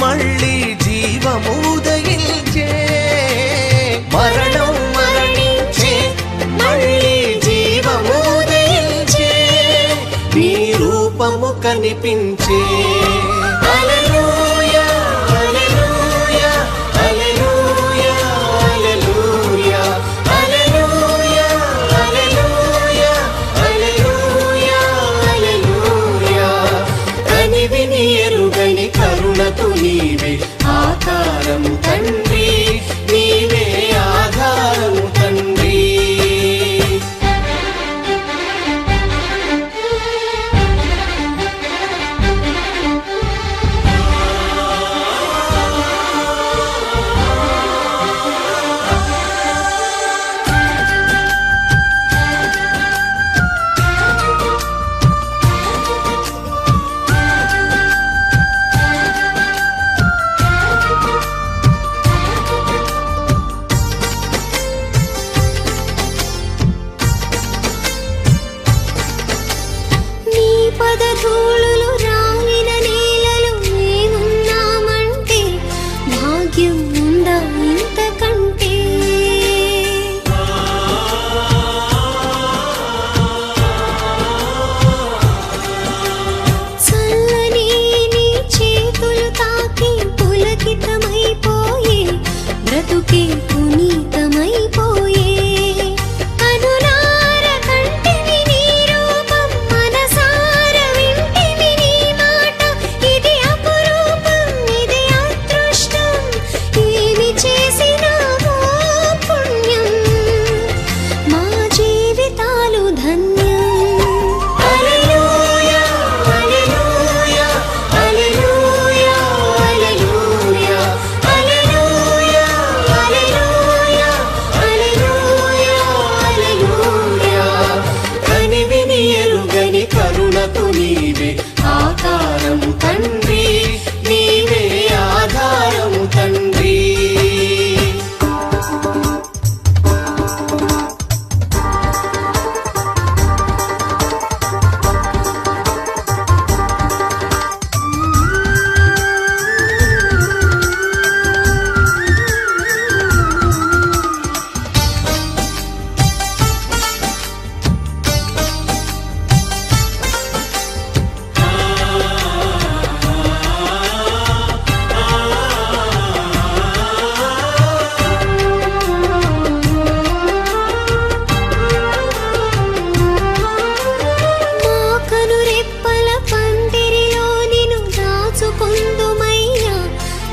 మళ్ళీ జీవము ఉదయించే, మరణం మరణించే మళ్ళీ జీవము ఉదయించే, నీ రూపము కనిపించే. హల్లెలూయా హల్లెలూయా హల్లెలూయా హల్లెలూయా హల్లెలూయా హల్లెలూయా హల్లెలూయా హల్లెలూయా. కనివిని ఎరుగని కరుణకు నీవే ఆకారం తండ్రి, నీవే ఆధారం తండ్రి.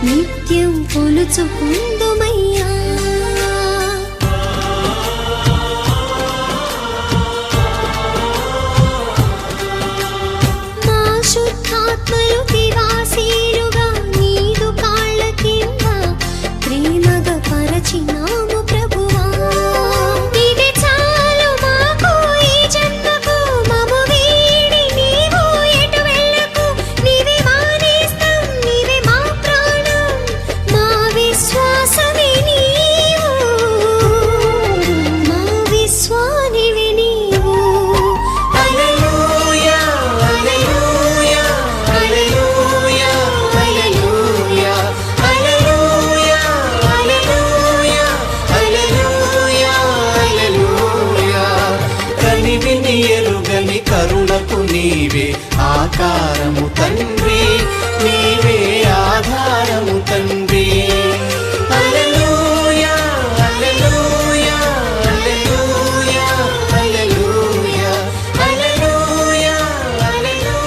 నిత్యం కొలుచుకుందుమయ్యా. మా శుద్ధాత్మలు తివాసీలుగా నీదు కాళ్ళ కింద ప్రేమగా పరచినాము ప్రభువా. నీవే చాలు మాకు ఈ జన్మకు, మము వీడి నీవు ఎటు వెళ్ళకు. నీవే మా నేస్తం, నీవే మా ప్రాణం, మా విశ్వాసమే నీవు, మా విశ్వానివే నీవు. హల్లెలూయా హల్లెలూయా హల్లెలూయా హల్లెలూయా హల్లెలూయా హల్లెలూయా హల్లెలూయా హల్లెలూయా. కనివిని ఎరుగని కరుణకు నీవే ఆకారము తండ్రి, నీవే ఆధారము తండ్రి. హల్లెలూయా హల్లెలూయా హల్లెలూయా హల్లెలూయా హల్లెలూయా హల్లెలూయా.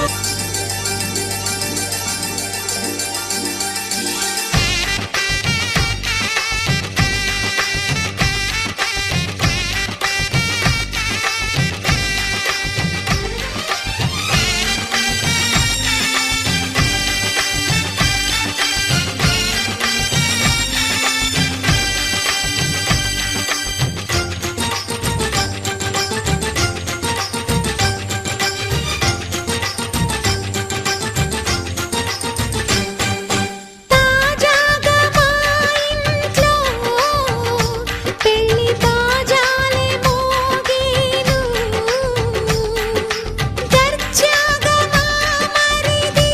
తాజాగా మా ఇంట్లో పెళ్లి బాజాలే మోగేను. దర్జాగా మా మరిది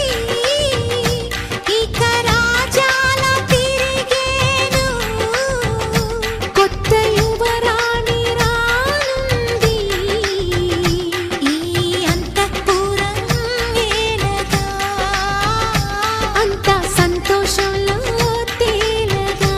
ఇక రాజాల తిరిగేను. కొత్త యువరాణి రానుంది ఈ అంతఃపురం ఏలగా. అంతా సంతోషంలో తేలగా.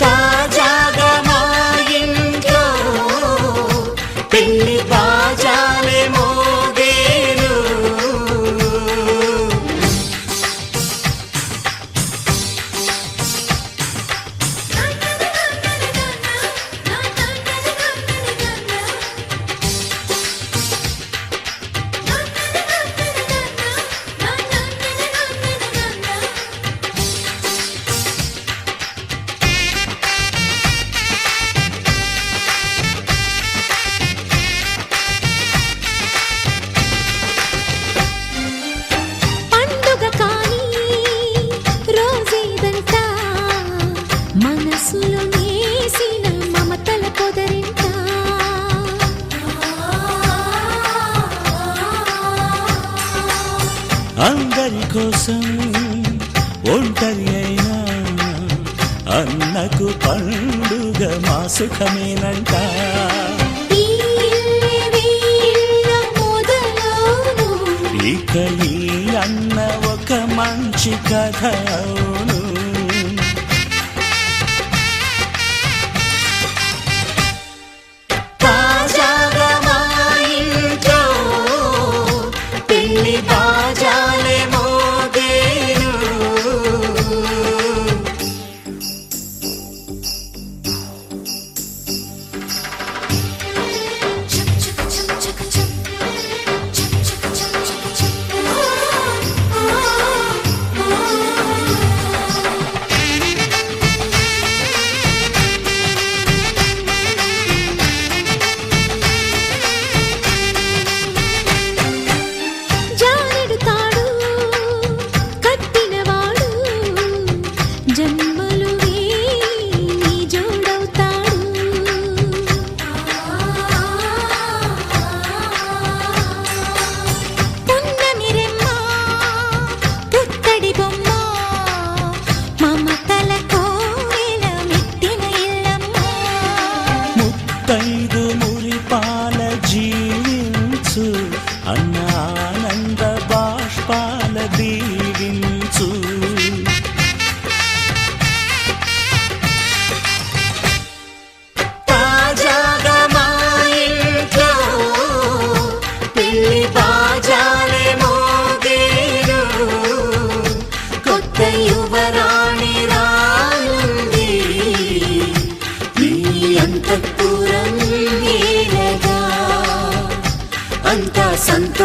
తాజాగా మా ఇంట్లో పెళ్లి బాజాలే మోగేను. పండుగ కాని రోజేదంట, మనసులో నేసిన మమతల పొదరింట. అందరి కోసం ఒంటరి అయినా అన్నకు పండుగ మా సుఖమేనంట. ఈ ఇల్లే వీళ్ళ మొదలవును, ఇక ఈ అన్న ఒక మంచి కథ అవును. తాజాగా మా ఇంట్లో పెళ్లి బాజాలే మోగేను.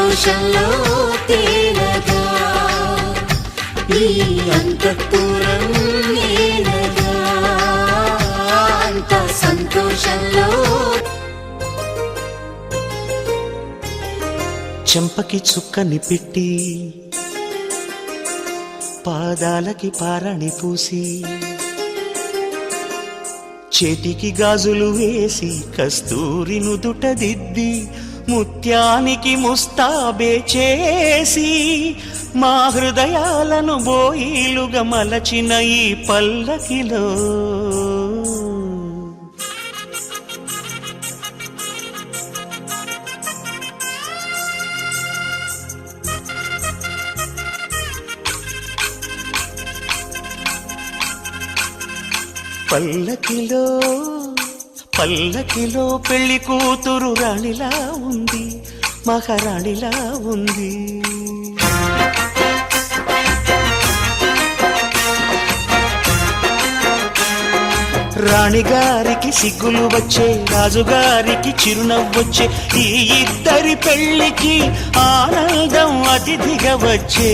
సంతోషంలో తేలగా ఈ అంతఃపురం నేలగా అంత సంతోషంలో చెంపకి చుక్కని పెట్టి పాదాలకి పారాణి పూసి చేతికి గాజులు వేసి కస్తూరి నుదుట దిద్ది ముత్యానికి ముస్తాబే చేసి మా హృదయాలను బోయిలుగా మలచిన ఈ పల్లకిలో పల్లకిలో పల్లకిలో పెళ్లి కూతురు రాణిలా ఉంది, మహారాణిలా ఉంది. రాణిగారికి సిగ్గులు వచ్చే, రాజుగారికి చిరునవ్వొచ్చే, ఈ ఇద్దరి పెళ్లికి ఆనందం అతిథిగా వచ్చే.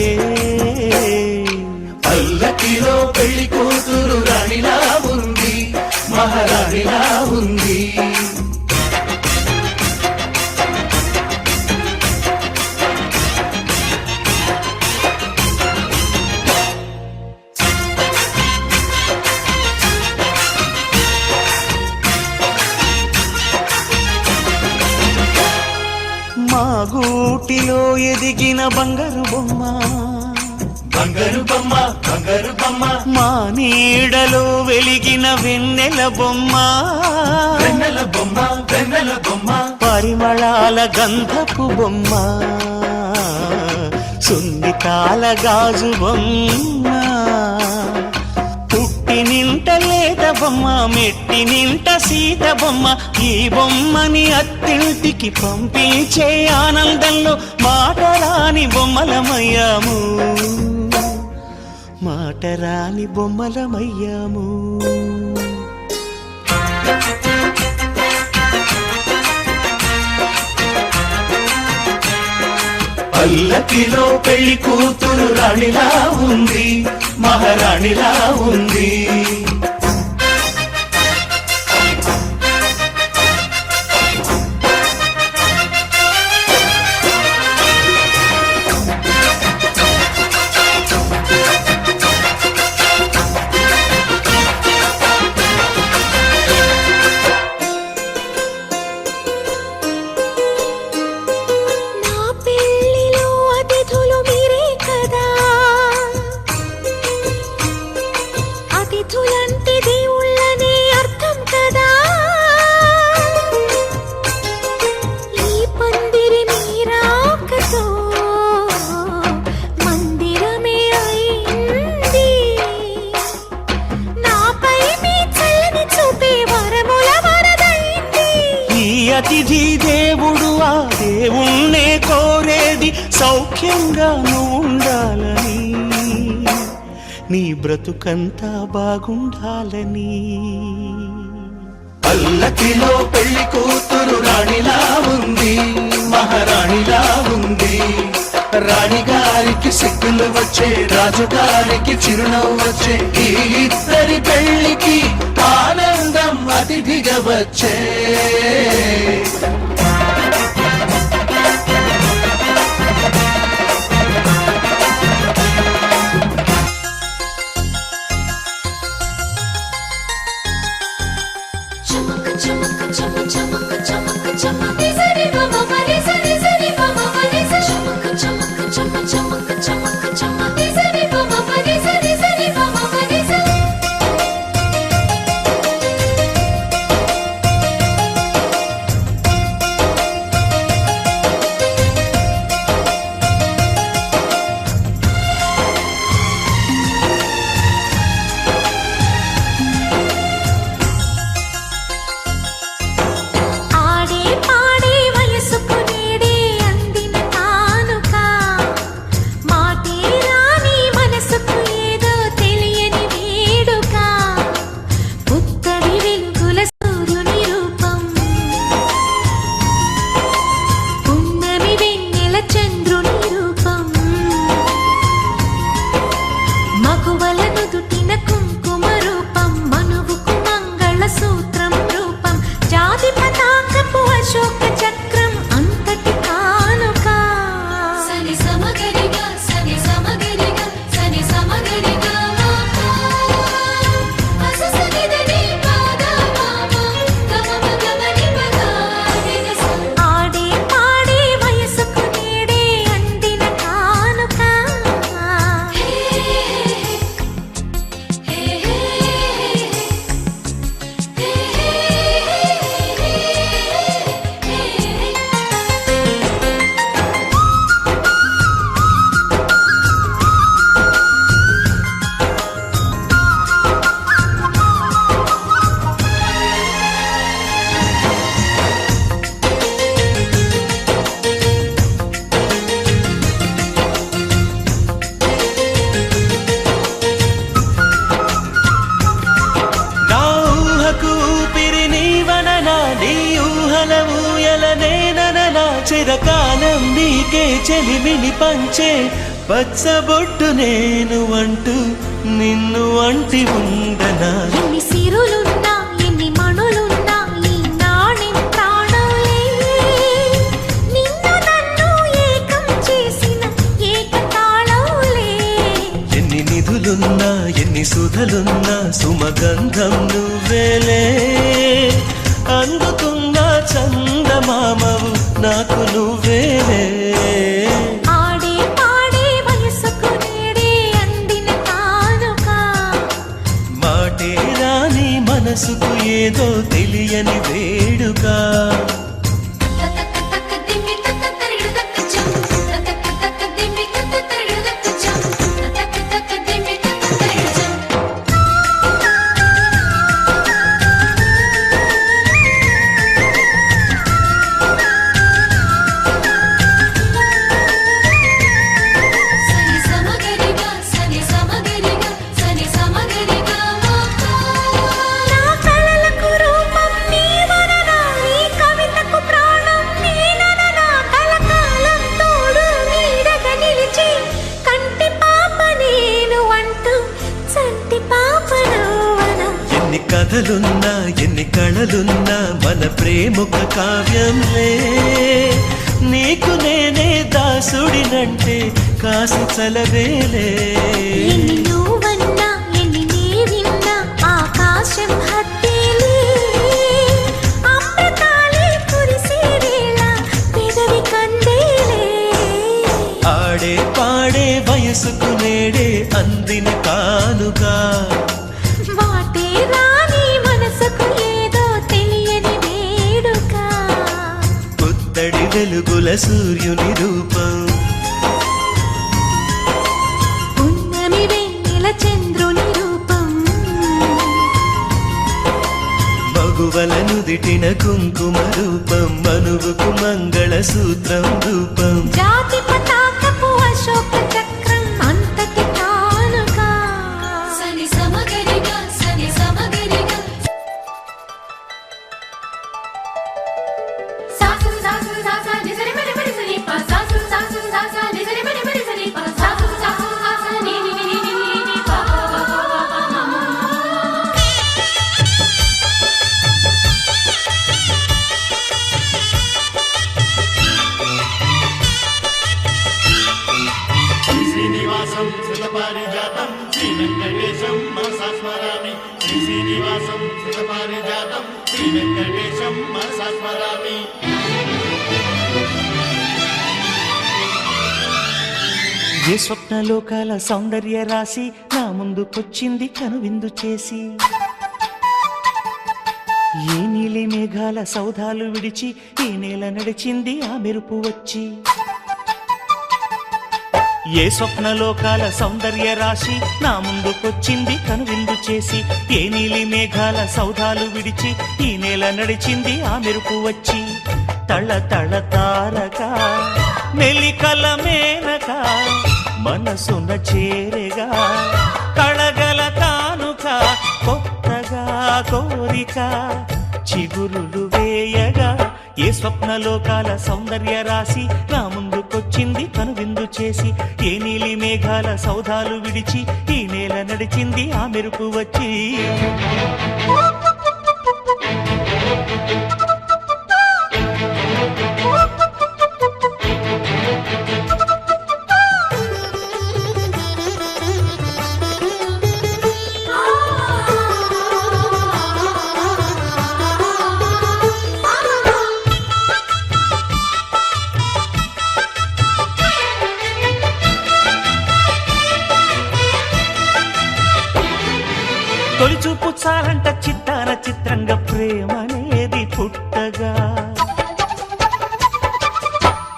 పల్లకిలో పెళ్లి కూతురు రాణిలా ఉంది, మహారాణిలా ఉంది. మా గూటిలో ఎదిగిన బంగారు బొమ్మ, బంగారు బొమ్మ, బంగారు బొమ్మ, మా నీడలో వెలిగిన వెన్నెల బొమ్మ, వెన్నెల బొమ్మ, వెన్నెల బొమ్మ, పరిమళాల గంధపు బొమ్మ, సున్నితాల గాజు బొమ్మ, పుట్టి నింట లేత బొమ్మ, మెట్టి నింట సీత బొమ్మ. ఈ బొమ్మని అత్తింటికి పంపించే ఆనందంలో మాటరాని బొమ్మలమయ్యాము, మాటరాని బొమ్మలమయ్యాము. పల్లకిలో పెళ్లి కూతురు రాణిలా ఉంది, మహారాణిలా ఉంది. నా పెళ్ళిలో అతిథులు మీరే కదా, అతిథులంటే దేవుళ్ళని అర్థం కదా. ఈ పందిరి మీరాకతో మందిరమే అయింది, నాపై మీ చల్లని చూపే వరముల వరదైంది. ఈ అతిథి దేవుడు ఆ దేవుణ్ణే కోరేది సౌఖ్యంగా నువ్వు ఉండాలని, నీ బ్రతుకంతా బాగుండాలని. పల్లకిలో పెళ్లి కూతురు రాణిలా ఉంది, మహారాణిలా ఉంది. రాణిగారికి సిగ్గులు వచ్చే, రాజుగారికి చిరునవ్వు వచ్చే, ఈ ఇద్దరి పెళ్లికి ఆనందం అతిథిగా వచ్చే. చమక చమక చమ చమక చమక చమ నిసరి మమ మరి సరి సరి మమ మరి చమక చమక చమ చమక చమక చమ నిసరి మమ మరి సరి సరి మమ మరి ఊయల ఊయల నేననలా చిరకాలం నీకే చెలిమిని పంచే పచ్చబొట్టు నేను అంటూ నిన్ను అంటి ఉండనా. ఎన్ని సిరులున్నా ఎన్ని మణులున్నా ఈ నాణెం ప్రాణంలే, నిన్ను నన్ను ఏకం చేసిన ఏకతాళంలే. ఎన్ని నిధులున్నా ఎన్ని సుధలున్నా సుమగంధం నువ్వేలే, అందుతున్న చందమామవు నాకు నువ్వేలే. ఆడే పాడే వయసుకు నేడే అందిన కానుక, మాటే రాని మనసుకు ఏదో తెలియని వేడుక. తక తక దిమ్మి తక తరిడు తక చం, తక తక దిమ్మి తక తరిడు తక చం, తక తక దిమ్మి తక తరిడు చం. సని సమగరిగా సని సమగరిగా సని సమగరిగా మాపా. నా కలలకు రూపం నీవననా, నీ కవితకు ప్రాణం నేనననా. కలకాలం తోడు నీడగా నిలిచి కంటి పాప నేను అంటూ చంటి పాప నువ్వనా. ఎన్ని కథలున్నా ఎన్ని కళలున్నా మన ప్రేమొక కావ్యంలే, నీకు నేనే దాసుడినంటే కాసి చలవేలే. ఎన్ని నువ్వన్నా ఎన్ని నీ విన్నా ఆకాశం హత్తేలే, అమృతాలే కురిసే వేళ పెదవి కందేలే. ఆడే పాడే వయసుకు నేడే అందిన కానుక, వాటే రాని మనసుకు ఏదో తెలియని వేడుక. పుత్తడి వెలుగుల సూర్యుని రూపం, పున్నమి వెన్నెల చంద్రుని రూపం, మగువల నుదిటిన కుంకుమ రూపం, మనువుకు మంగళ సూత్రం రూపం. జాతి పతాకపు అశోక చక్రం అంతటి కానుక. సని సమగరిగా సని సమగరిగా సాసు సాసు సాసా నిజరి మరి మరి సని పా. సాసు సాసు సాసా నిజరి మరి మరి సని పా. సాసు సాసు సాసా ని ని ని ని ని ని పా పా పా పా పా మా. శ్రీనివాసం సుతపారిజాతం శ్రీ వెంకటేశం మనసా స్మరామి. శ్రీనివాసం సుతపారిజాతం శ్రీ వెంకటేశం మనసా స్మరామి. ఏ స్వప్నలోకాల సౌందర్య రాశి నా ముందుకొచ్చింది కనువిందు చేసి, ఏ నీలి మేఘాల సౌధాలు విడిచి ఈ నేల నడిచింది ఆ మెరుపు వచ్చి. ఏ స్వప్నలోకాల సౌందర్య రాశి నా ముందుకొచ్చింది కనువిందు చేసి, ఏ నీలి మేఘాల సౌధాలు విడిచి ఈ నేల నడిచింది ఆ మెరుపు వచ్చి. తళ తళ తారక మెలికల మేనక మనసున చేరగా, కళగల కానుక కొత్తగా కోరిక చిగురులు వేయగా. ఏ స్వప్నలోకాల సౌందర్య రాశి నా ముందుకొచ్చింది కనువిందు చేసి, ఏ నీలి మేఘాల సౌధాలు విడిచి ఈ నేల నడిచింది ఆ మెరుపు వచ్చి. తొలి చూపు చాలంట చిత్తాన చిత్రంగా ప్రేమనేది పుట్టగా,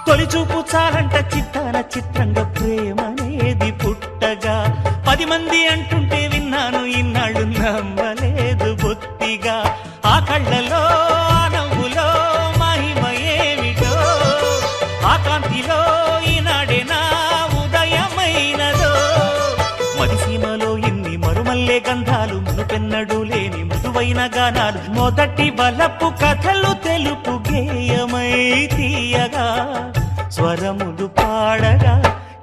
తొలి చూపు చాలంట చిత్తాన చిత్రంగా ప్రేమనేది పుట్టగా. 10 మంది అంటుంటే విన్నాను ఇన్నాళ్ళు నమ్మలేదు బొత్తిగా. ఆ కళ్ళలో ఆ నవ్వులో మహిమ ఏమిటో, ఆ కాంతిలో ఈనాడే నా ఉదయమైనదో. మదిసీమలో ఇన్ని మరుమల్లే గంధాలు మునుపె ఎన్నడూ లేని మృదువైన గానాలు మొదటి బలపు కథలు తెలుపు గేయమై తీయగా స్వరములు పాడగా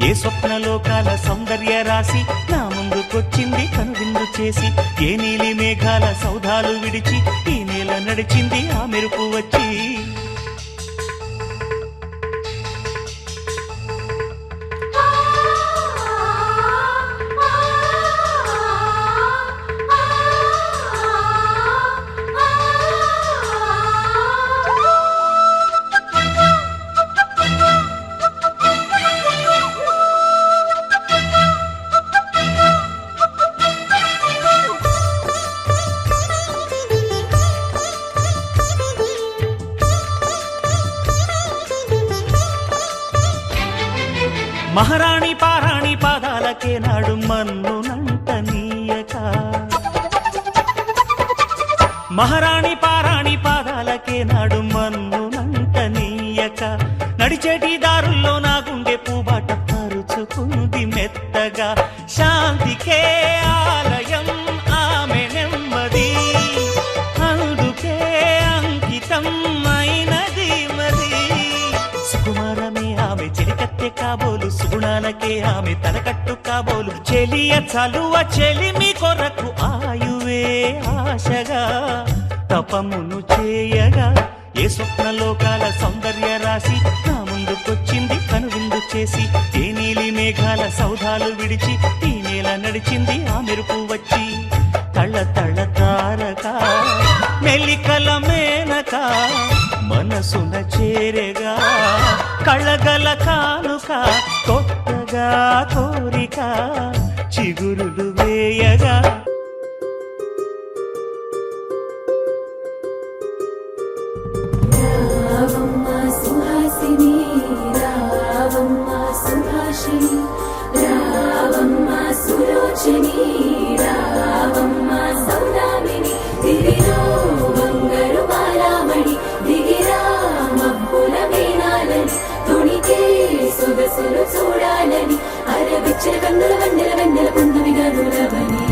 ఏ స్వప్నలోకాల సౌందర్య రాశి నా ముందుకొచ్చింది కనువిందు చేసి ఏ నీలి మేఘాల సౌధాలు విడిచి ఈ నేల నడిచింది ఆ మెరుపు వచ్చి మహారాణి పారాణి పాదాలకే నాడు మన్నునంట నీయక మహారాణి పారాణి పాదాలకే నాడు మన్నునంట నీయక నడిచేటి దారుల్లో నా గుండె పూబాట పరుచుకుంది మెత్తగా శాంతికే ఆలయం ఆమె నెమ్మది అందుకే అంకితం అయినది మది సుకుమారమే ఆమె చెలికత్తె కాబోలు సుగుణాలకే ఆమె తలకట్టు కాబోలు చెలియ చలువ చెలిమి కొరకు ఆయువే ఆశగా తపమును చేయగా ఏ స్వప్నలోకాల సౌందర్య రాశి నా ముందుకొచ్చింది కనువిందు చేసి ఏ నీలి మేఘాల సౌధాలు విడిచి ఈ నేల నడిచింది ఆ మెరుపు వచ్చి తళ తళ తారక మెలికల మేనక మనసున చేరగా కళగల కానుక కొత్తగా కోరిక చిగురులు వేయగా రావమ్మ సుహాసిని రావమ్మ సుభాషిణి రావమ్మ సులోచని రావమ్మ సౌదామిని దివిలో బంగారు బాలామణి దిగిరా మబ్బుల వీణాలని తుణికే సొగసులు చూడాలని అరవిచ్చల కన్నుల వెన్నెల వెన్నెల పున్నమిగా నులవని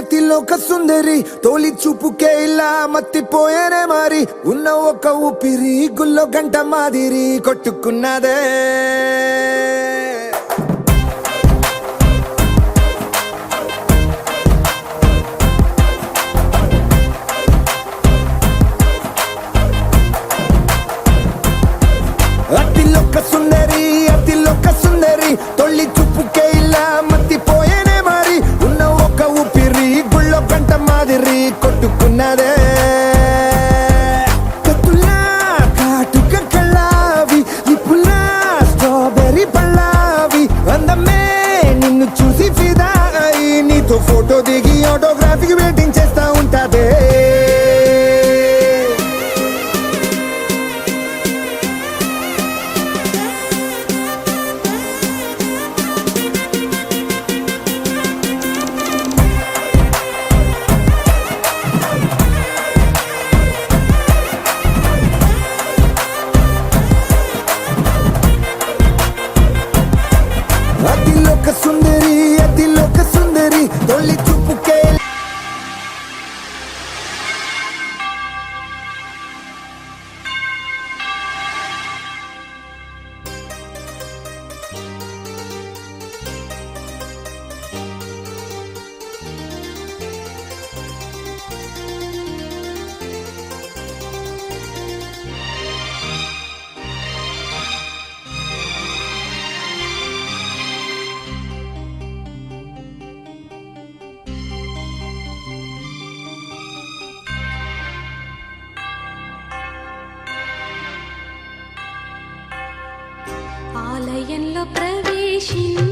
అతిలోక సుందరి తోలి చూపుకే ఇలా మత్తిపోయేనే మారి ఉన్న ఒక ఊపిరి గుల్లో గంట మాదిరి కొట్టుకున్నదే అతిలోక సుందరి తొలి చూపుకే ఇలా మత్తిపోయేనే మారి ఉన్న ఒక ఊపిరి గుళ్ళో గంట మాదిరి కొట్టుకున్నదే కత్తులా కాటుక కళ్ళావి ఇప్పులా స్ట్రాబెర్రీ పళ్ళావి అందమే నిన్ను చూసి ఫిదా అయి నీతో ఫోటో దిగి ఆటోగ్రాఫీకి వెయిటింగ్ చేస్తా ఉంటాదే అతిలోక సుందరి తొలి చూపుకే ఆలయంలో ప్రవేశించి